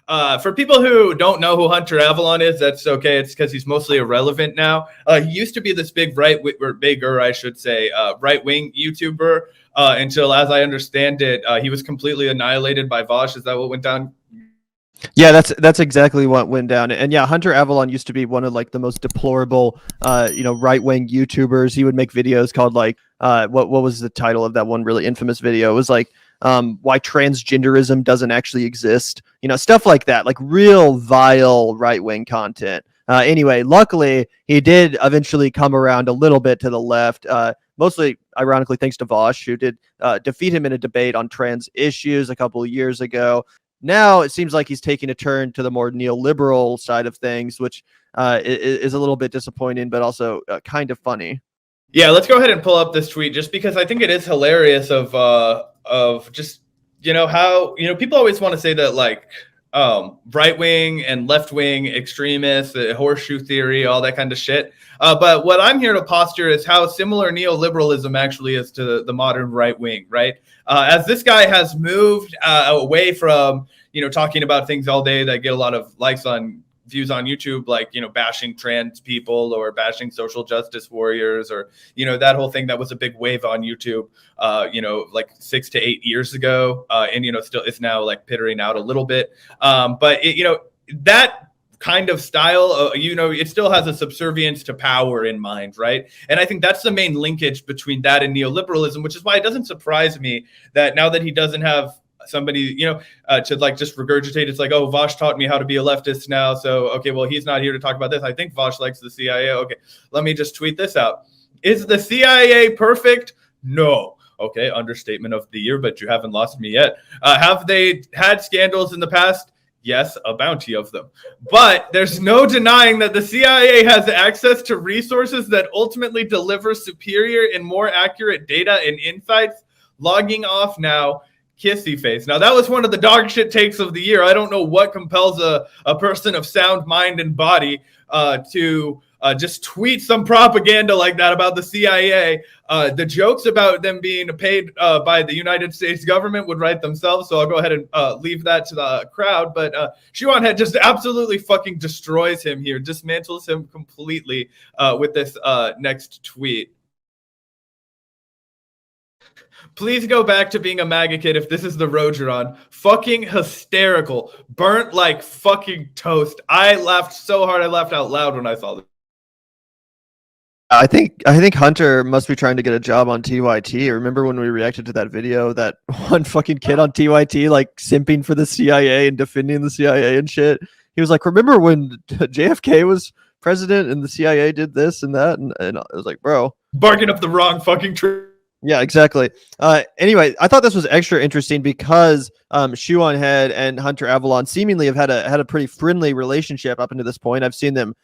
For people who don't know who Hunter Avalon is, that's okay. It's because he's mostly irrelevant now. He used to be this big right wing YouTuber until, as I understand it, he was completely annihilated by Vaush. Is that what went down? Yeah, that's exactly what went down. And yeah, Hunter Avalon used to be one of like the most deplorable, right-wing YouTubers. He would make videos called like, what was the title of that one really infamous video? It was like, why transgenderism doesn't actually exist, stuff like that, like real vile right-wing content. Anyway, luckily he did eventually come around a little bit to the left, mostly ironically thanks to Vaush, who did defeat him in a debate on trans issues a couple of years ago. Now it seems like he's taking a turn to the more neoliberal side of things, which is a little bit disappointing, but also kind of funny. Yeah, let's go ahead and pull up this tweet just because I think it is hilarious of just, how, people always want to say that like right wing and left wing extremists, horseshoe theory, all that kind of shit. But what I'm here to posture is how similar neoliberalism actually is to the modern right wing, right? As this guy has moved away from, talking about things all day that get a lot of likes on views on YouTube, like, bashing trans people or bashing social justice warriors, or, that whole thing that was a big wave on YouTube, like 6 to 8 years ago. And, still is now like pittering out a little bit. But, that kind of style, it still has a subservience to power in mind, right? And I think that's the main linkage between that and neoliberalism, which is why it doesn't surprise me that now that he doesn't have somebody, to like just regurgitate, it's like, oh, Vaush taught me how to be a leftist now, so okay, well, he's not here to talk about this. I think Vaush likes the CIA. Okay, let me just tweet this out. Is the CIA perfect? No. Okay, understatement of the year, but you haven't lost me yet. Have they had scandals in the past? Yes, a bounty of them. But there's no denying that the CIA has access to resources that ultimately deliver superior and more accurate data and insights. Logging off now. Kissy face. Now, that was one of the dog shit takes of the year. I don't know what compels a person of sound mind and body to just tweet some propaganda like that about the CIA. The jokes about them being paid by the United States government would write themselves, so I'll go ahead and leave that to the crowd. But Shoe0nHead just absolutely fucking destroys him here, dismantles him completely with this next tweet. Please go back to being a MAGA kid if this is the road you're on. Fucking hysterical. Burnt like fucking toast. I laughed so hard I laughed out loud when I saw this. I think Hunter must be trying to get a job on TYT. Remember when we reacted to that video, that one fucking kid on TYT like simping for the CIA and defending the CIA and shit? He was like, remember when JFK was president and the CIA did this and that? And I was like, bro. Barking up the wrong fucking tree. Yeah, exactly. Anyway, I thought this was extra interesting because Shoe0nHead and Hunter Avalon seemingly have had a pretty friendly relationship up until this point. I've seen them,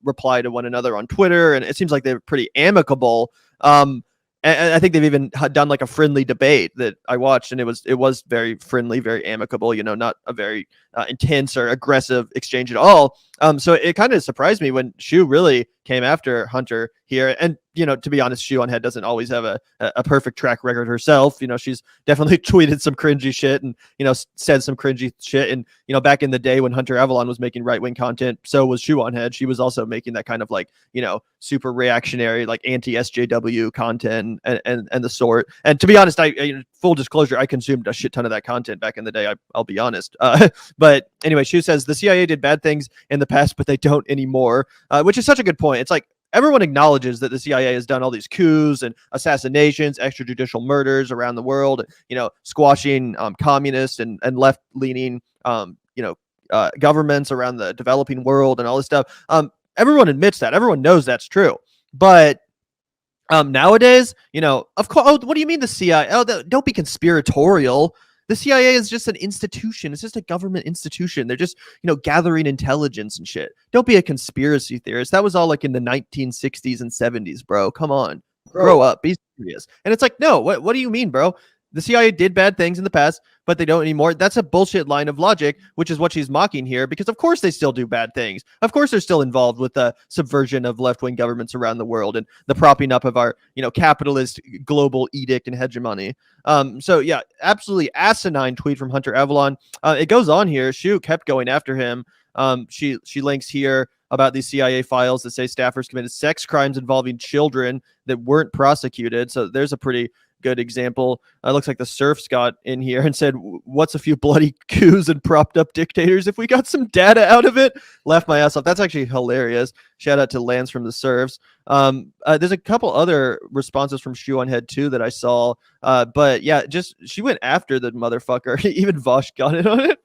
reply to one another on Twitter, and it seems like they're pretty amicable. And I think they've even done like a friendly debate that I watched, and it was very friendly, very amicable. Not a very intense or aggressive exchange at all. So it kind of surprised me when Shoe really came after Hunter here. And, to be honest, Shoe0nHead doesn't always have a perfect track record herself. She's definitely tweeted some cringy shit and, said some cringy shit. And, back in the day when Hunter Avalon was making right-wing content, so was Shoe0nHead. She was also making that kind of like, super reactionary, like anti-SJW content and the sort. And to be honest, full disclosure, I consumed a shit ton of that content back in the day. I'll be honest. But anyway, Shoe says the CIA did bad things in the past, but they don't anymore, which is such a good point. It's like everyone acknowledges that the CIA has done all these coups and assassinations, extrajudicial murders around the world, squashing communist and left-leaning, governments around the developing world and all this stuff. Everyone admits that. Everyone knows that's true. But nowadays, of course, what do you mean the CIA? Oh, don't be conspiratorial. The CIA is just an institution. It's just a government institution. They're just, gathering intelligence and shit. Don't be a conspiracy theorist. That was all like in the 1960s and 70s, bro. Come on. Grow up. Be serious. And it's like, no, what do you mean, bro? the CIA did bad things in the past, but they don't anymore. That's a bullshit line of logic, which is what she's mocking here, because of course they still do bad things. Of course they're still involved with the subversion of left-wing governments around the world and the propping up of our, capitalist global edict and hegemony. So yeah, absolutely asinine tweet from Hunter Avalon. It goes on here. Shoe kept going after him. She links here about these CIA files that say staffers committed sex crimes involving children that weren't prosecuted. So there's a pretty good example. It looks like the Surfs got in here and said, what's a few bloody coups and propped up dictators if we got some data out of it? Laughed my ass off. That's actually hilarious. Shout out to Lance from the Surfs. There's a couple other responses from Shoe0nHead too that I saw. But yeah, she went after the motherfucker. Even Vaush got in on it.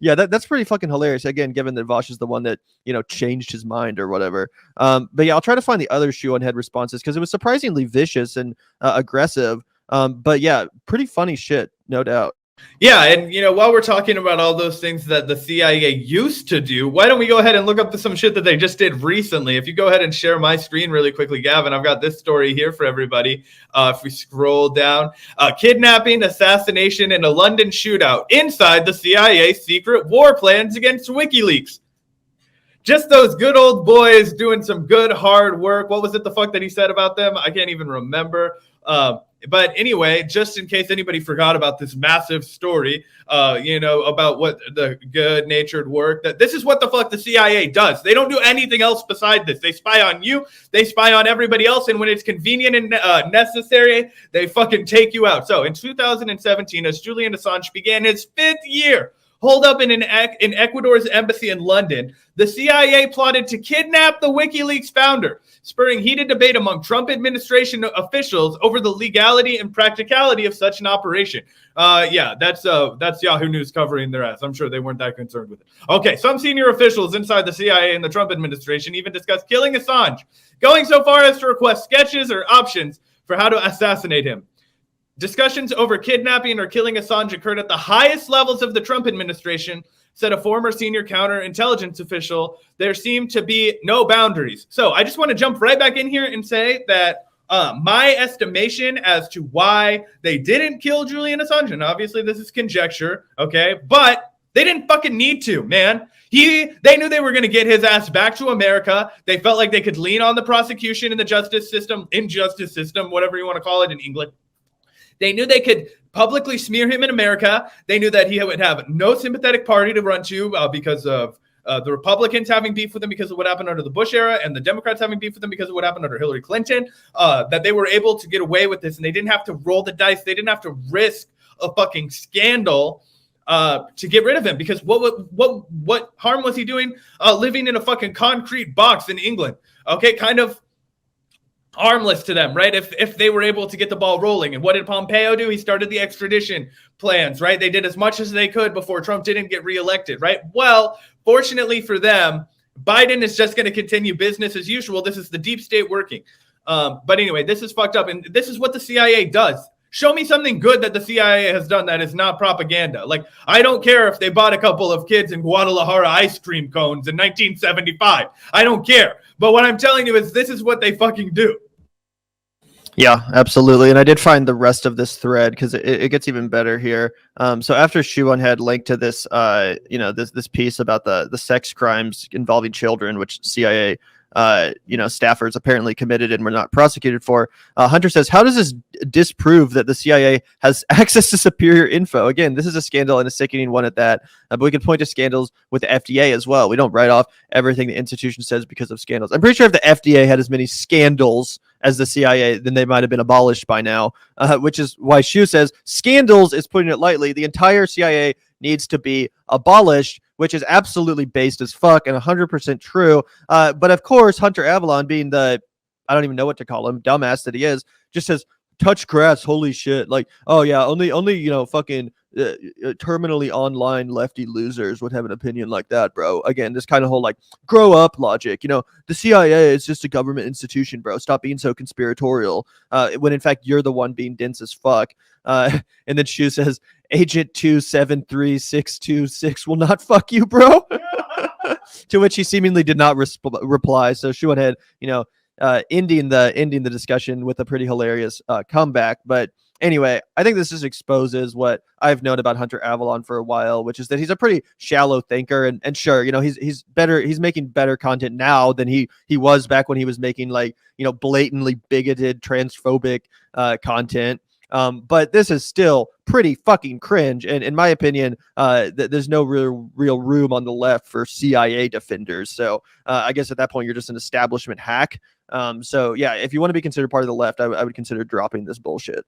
Yeah, that's pretty fucking hilarious. Again, given that Vaush is the one that, changed his mind or whatever. But yeah, I'll try to find the other Shoe0nHead responses because it was surprisingly vicious and aggressive. But yeah, pretty funny shit, no doubt. Yeah, and while we're talking about all those things that the CIA used to do, why don't we go ahead and look up some shit that they just did recently? If you go ahead and share my screen really quickly, Gavin, I've got this story here for everybody. If we scroll down, kidnapping, assassination, and a London shootout inside the CIA secret war plans against WikiLeaks. Just those good old boys doing some good hard work. What was it the fuck that he said about them? I can't even remember. But anyway, just in case anybody forgot about this massive story, about what the good-natured work, that this is what the fuck the CIA does. They don't do anything else beside this. They spy on you. They spy on everybody else. And when it's convenient and necessary, they fucking take you out. So in 2017, as Julian Assange began his 5th year holed up in Ecuador's embassy in London, the CIA plotted to kidnap the WikiLeaks founder, spurring heated debate among Trump administration officials over the legality and practicality of such an operation. That's Yahoo News covering their ass. I'm sure they weren't that concerned with it. Okay, some senior officials inside the CIA and the Trump administration even discussed killing Assange, going so far as to request sketches or options for how to assassinate him. Discussions over kidnapping or killing Assange occurred at the highest levels of the Trump administration, said a former senior counterintelligence official. There seem to be no boundaries. So I just want to jump right back in here and say that my estimation as to why they didn't kill Julian Assange, and obviously this is conjecture, okay, but they didn't fucking need to, man. They knew they were going to get his ass back to America. They felt like they could lean on the prosecution and the injustice system, whatever you want to call it in England. They knew they could publicly smear him in America. They knew that he would have no sympathetic party to run to because of the Republicans having beef with him because of what happened under the Bush era and the Democrats having beef with him because of what happened under Hillary Clinton, that they were able to get away with this and they didn't have to roll the dice. They didn't have to risk a fucking scandal to get rid of him, because what harm was he doing living in a fucking concrete box in England? Okay, kind of harmless to them, right? If they were able to get the ball rolling. And what did Pompeo do? He started the extradition plans, right? They did as much as they could before Trump didn't get reelected, right? Well, fortunately for them, Biden is just going to continue business as usual. This is the deep state working. But anyway, this is fucked up. And this is what the CIA does. Show me something good that the CIA has done that is not propaganda. Like, I don't care if they bought a couple of kids in Guadalajara ice cream cones in 1975. I don't care. But what I'm telling you is this is what they fucking do. Yeah, absolutely. And I did find the rest of this thread because it gets even better here. So after Shoe0nHead linked to this, this piece about the sex crimes involving children, which CIA, staffers apparently committed and were not prosecuted for, Hunter says, how does this disprove that the CIA has access to superior info? Again, this is a scandal and a sickening one at that. But we can point to scandals with the FDA as well. We don't write off everything the institution says because of scandals. I'm pretty sure if the FDA had as many scandals as the CIA, then they might have been abolished by now, which is why Shoe says scandals is putting it lightly. The entire CIA needs to be abolished, which is absolutely based as fuck and 100% true. But of course, Hunter Avalon, being the, I don't even know what to call him, dumbass that he is, just says, touch grass, holy shit. Like, oh yeah, only fucking terminally online lefty losers would have an opinion like that, bro. Again, this kind of whole like grow up logic. The CIA is just a government institution, bro. Stop being so conspiratorial. When in fact you're the one being dense as fuck. And then Shoe says, Agent 273626 will not fuck you, bro. To which he seemingly did not reply. So Shoe0nHead, ending the discussion with a pretty hilarious comeback. But anyway, I think this just exposes what I've known about Hunter Avalon for a while, which is that he's a pretty shallow thinker. And sure, he's better. He's making better content now than he was back when he was making like, blatantly bigoted, transphobic content. But this is still pretty fucking cringe. And in my opinion, there's no real room on the left for CIA defenders. So I guess at that point, you're just an establishment hack. So yeah, if you want to be considered part of the left, I would consider dropping this bullshit.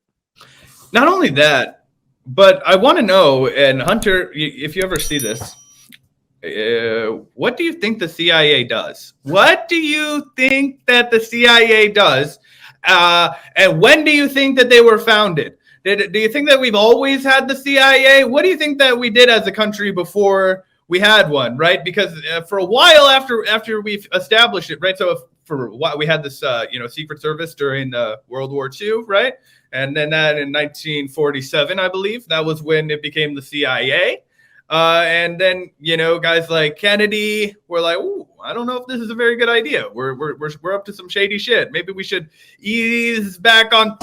Not only that, but I want to know, and Hunter, if you ever see this, what do you think the CIA does? What do you think that the CIA does? And when do you think that they were founded? Do you think that we've always had the CIA? What do you think that we did as a country before we had one, right? Because for a while after we've established it, right? So for a while we had this, Secret Service during World War II, right? And then that in 1947, I believe, that was when it became the CIA. And then, guys like Kennedy were like, ooh, I don't know if this is a very good idea. We're up to some shady shit. Maybe we should ease back on.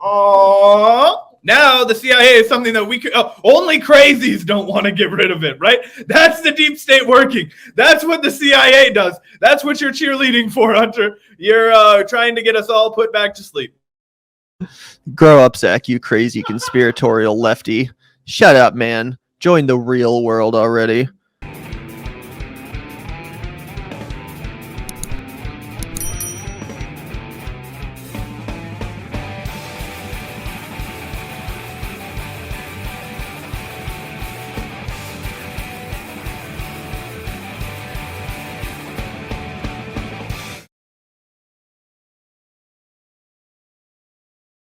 Oh, now the CIA is something that we could, only crazies don't want to get rid of it, right? That's the deep state working. That's what the CIA does. That's what you're cheerleading for, Hunter. You're trying to get us all put back to sleep. Grow up, Zach, you crazy conspiratorial lefty. Shut up, man. Join the real world already.